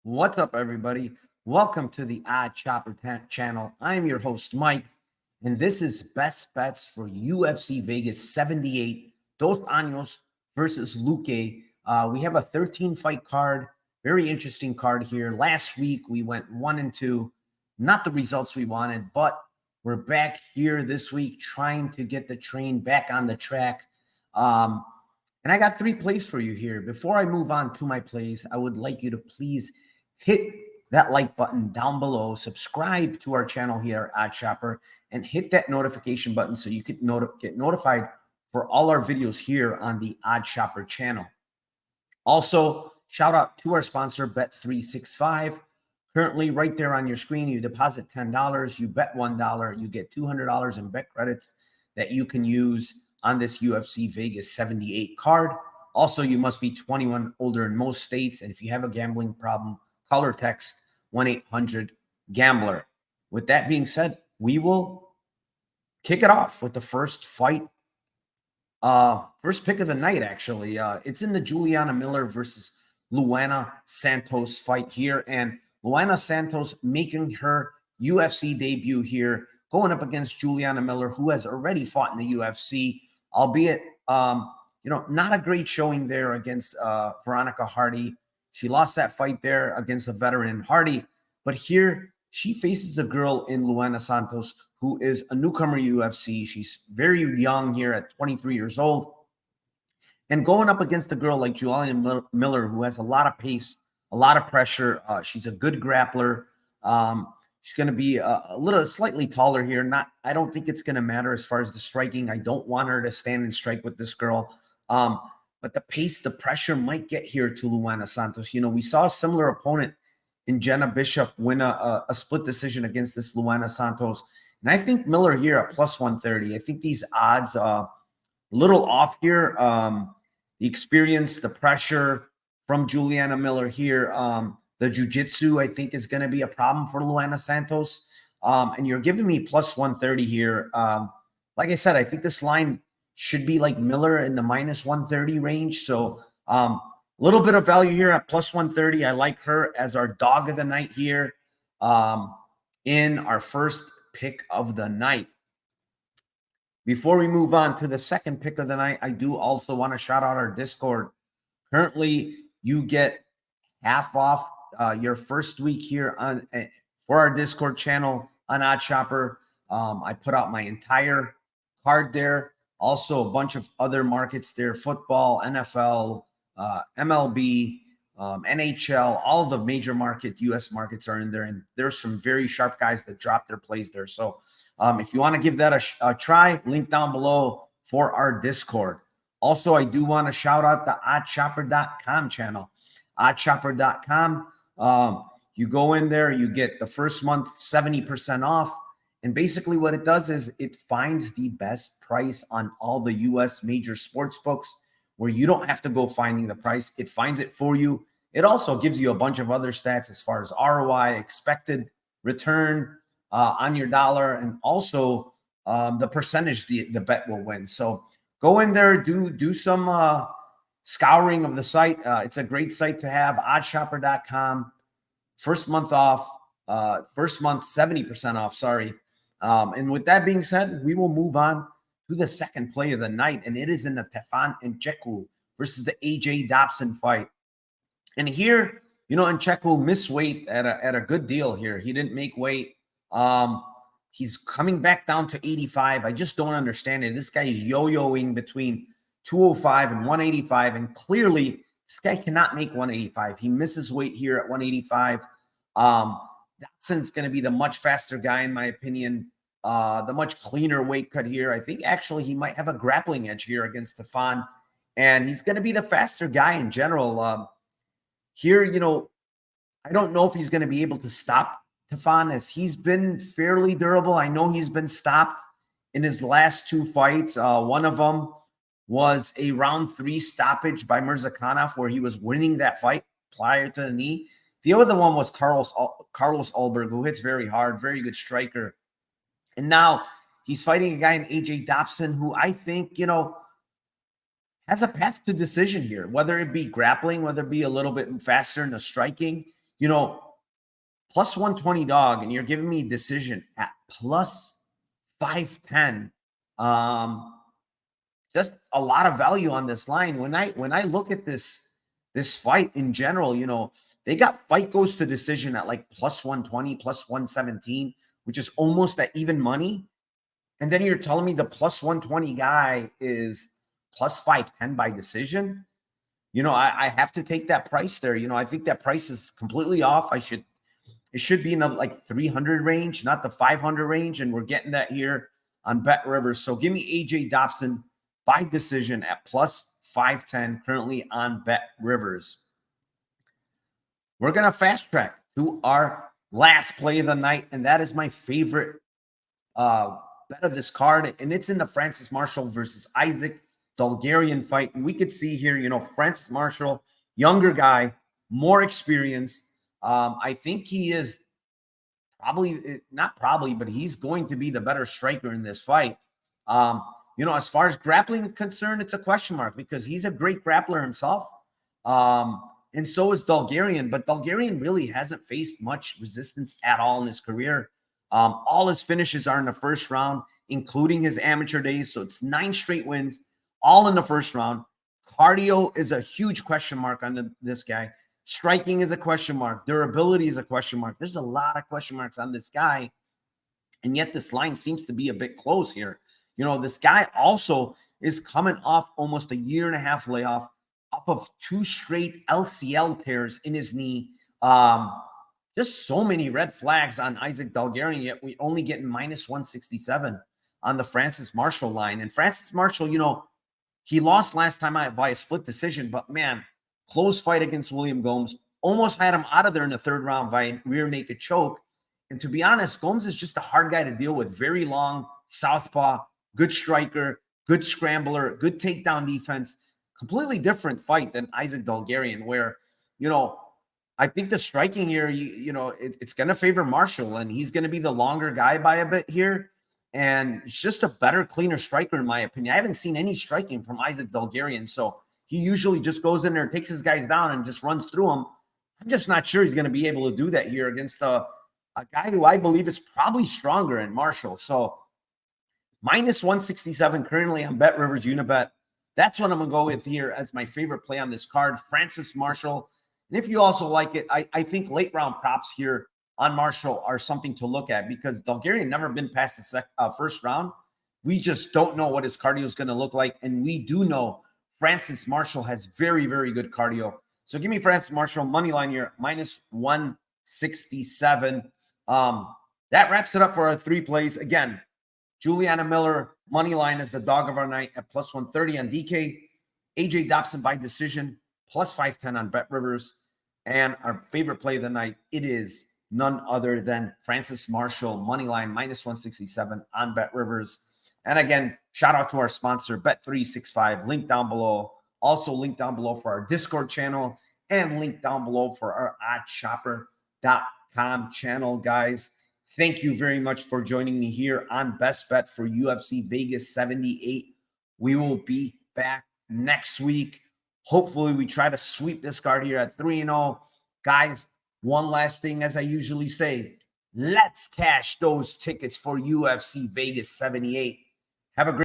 What's up, everybody? Welcome to the Odd Chopper channel. I am your host, Mike, and this is Best Bets for UFC Vegas 78, Dos Anjos versus Luque. We have a 13-fight card, very interesting card here. Last week, we went 1-2, not the results we wanted, but we're back here this week trying to get the train back on the track. And I got 3 plays for you here. Before I move on to my plays, I would like you to please hit that like button down below, subscribe to our channel here, Odd Chopper, and hit that notification button so you can get notified for all our videos here on the Odd Chopper channel. Also, shout out to our sponsor, Bet365. Currently, right there on your screen, you deposit $10, you bet $1, you get $200 in bet credits that you can use on this UFC Vegas 78 card. Also, you must be 21 older in most states, and if you have a gambling problem, call or text 1-800-GAMBLER. With that being said, we will kick it off with the first fight. First pick of the night, actually. It's in the Juliana Miller versus Luana Santos fight here. And Luana Santos making her UFC debut here, going up against Juliana Miller, who has already fought in the UFC, albeit, not a great showing there against Veronica Hardy. She lost that fight there against a veteran Hardy, but here she faces a girl in Luana Santos who is a newcomer UFC. She's very young here at 23 years old. And going up against a girl like Juliana Miller, who has a lot of pace, a lot of pressure. She's a good grappler. She's going to be slightly taller here. I don't think it's going to matter as far as the striking. I don't want her to stand and strike with this girl. But the pace, the pressure might get here to Luana Santos. We saw a similar opponent in Jenna Bishop win a split decision against this Luana Santos. And I think Miller here at plus 130. I think these odds a little off here. The experience, the pressure from Juliana Miller here. The jiu-jitsu, I think, is going to be a problem for Luana Santos. And you're giving me plus 130 here. Like I said, I think this line should be like Miller in the minus 130 range. So a little bit of value here at plus 130. I like her as our dog of the night here in our first pick of the night. Before we move on to the second pick of the night, I do also want to shout out our Discord. Currently, you get half off your first week here on for our Discord channel on Odd Chopper. I put out my entire card there. Also, a bunch of other markets there: football, NFL, MLB, NHL. All of the major U.S. markets are in there, and there's some very sharp guys that drop their plays there. So, if you want to give that a try, link down below for our Discord. Also, I do want to shout out the oddchopper.com channel. Oddchopper.com. You go in there, you get the first month 70% off. And basically what it does is it finds the best price on all the U.S. major sports books where you don't have to go finding the price. It finds it for you. It also gives you a bunch of other stats as far as ROI, expected return on your dollar, and also the percentage the bet will win. So go in there, do some scouring of the site. It's a great site to have, oddshopper.com. First month off, first month 70% off, sorry. And with that being said, we will move on to the second play of the night, and it is in the Tefan Ncheku versus the AJ Dobson fight. And here, Ncheku missed weight at a good deal here. He didn't make weight. He's coming back down to 85. I just don't understand it. This guy is yo-yoing between 205 and 185, and clearly this guy cannot make 185. He misses weight here at 185. Dodson's going to be the much faster guy, in my opinion, the much cleaner weight cut here. I think actually he might have a grappling edge here against Tefan, and he's going to be the faster guy in general. Here, I don't know if he's going to be able to stop Tefan, as he's been fairly durable. I know he's been stopped in his last 2 fights. One of them was a round 3 stoppage by Mirzakhanov, where he was winning that fight prior to the knee. The other one was Carlos Ulberg, who hits very hard, very good striker. And now he's fighting a guy in AJ Dobson, who I think, has a path to decision here, whether it be grappling, whether it be a little bit faster in the striking. you know, plus 120 dog, and you're giving me decision at plus 510. Just a lot of value on this line. When I look at this fight in general, they got fight goes to decision at like plus 120, plus 117, which is almost at even money. And then you're telling me the plus 120 guy is plus 510 by decision. I have to take that price there. I think that price is completely off. It should be in the like 300 range, not the 500 range. And we're getting that here on Bet Rivers. So give me AJ Dobson by decision at plus 510 currently on Bet Rivers. We're going to fast track to our last play of the night, and that is my favorite bet of this card, and it's in the Francis Marshall versus Isaac Dalgarian fight. And we could see here, Francis Marshall, younger guy, more experienced. I think he is but he's going to be the better striker in this fight. As far as grappling is concerned, it's a question mark because he's a great grappler himself. And so is Dalgarian, but Dalgarian really hasn't faced much resistance at all in his career. All his finishes are in the first round, including his amateur days. So it's 9 straight wins, all in the first round. Cardio is a huge question mark on this guy. Striking is a question mark. Durability is a question mark. There's a lot of question marks on this guy. And yet this line seems to be a bit close here. This guy also is coming off almost a 1.5 year layoff, off of 2 straight LCL tears in his knee. Just so many red flags on Isaac Dalgarian, yet we only getting minus 167 on the Francis Marshall line. And Francis Marshall, he lost last time by a split decision, but man, close fight against William Gomes. Almost had him out of there in the 3rd round by rear naked choke. And to be honest, Gomes is just a hard guy to deal with. Very long, southpaw, good striker, good scrambler, good takedown defense. Completely different fight than Isaac Dalgarian, where, I think the striking here, it's going to favor Marshall, and he's going to be the longer guy by a bit here. And it's just a better, cleaner striker, in my opinion. I haven't seen any striking from Isaac Dalgarian. So he usually just goes in there, takes his guys down, and just runs through them. I'm just not sure he's going to be able to do that here against a guy who I believe is probably stronger in Marshall. So minus 167 currently on Bet Rivers Unibet. That's what I'm going to go with here as my favorite play on this card, Francis Marshall. And if you also like it, I think late round props here on Marshall are something to look at because Dalgarian never been past the first round. We just don't know what his cardio is going to look like. And we do know Francis Marshall has very, very good cardio. So give me Francis Marshall, money line here, minus 167. That wraps it up for our 3 plays. Again, Juliana Miller, money line as the dog of our night at plus 130 on DK. AJ Dobson by decision, plus 510 on Bet Rivers. And our favorite play of the night, it is none other than Francis Marshall, money line, minus 167 on Bet Rivers. And again, shout out to our sponsor, Bet365, link down below. Also link down below for our Discord channel and link down below for our oddshopper.com channel, guys. Thank you very much for joining me here on Best Bet for UFC Vegas 78. We will be back next week. Hopefully, we try to sweep this card here at 3-0. Guys, one last thing, as I usually say, let's cash those tickets for UFC Vegas 78. Have a great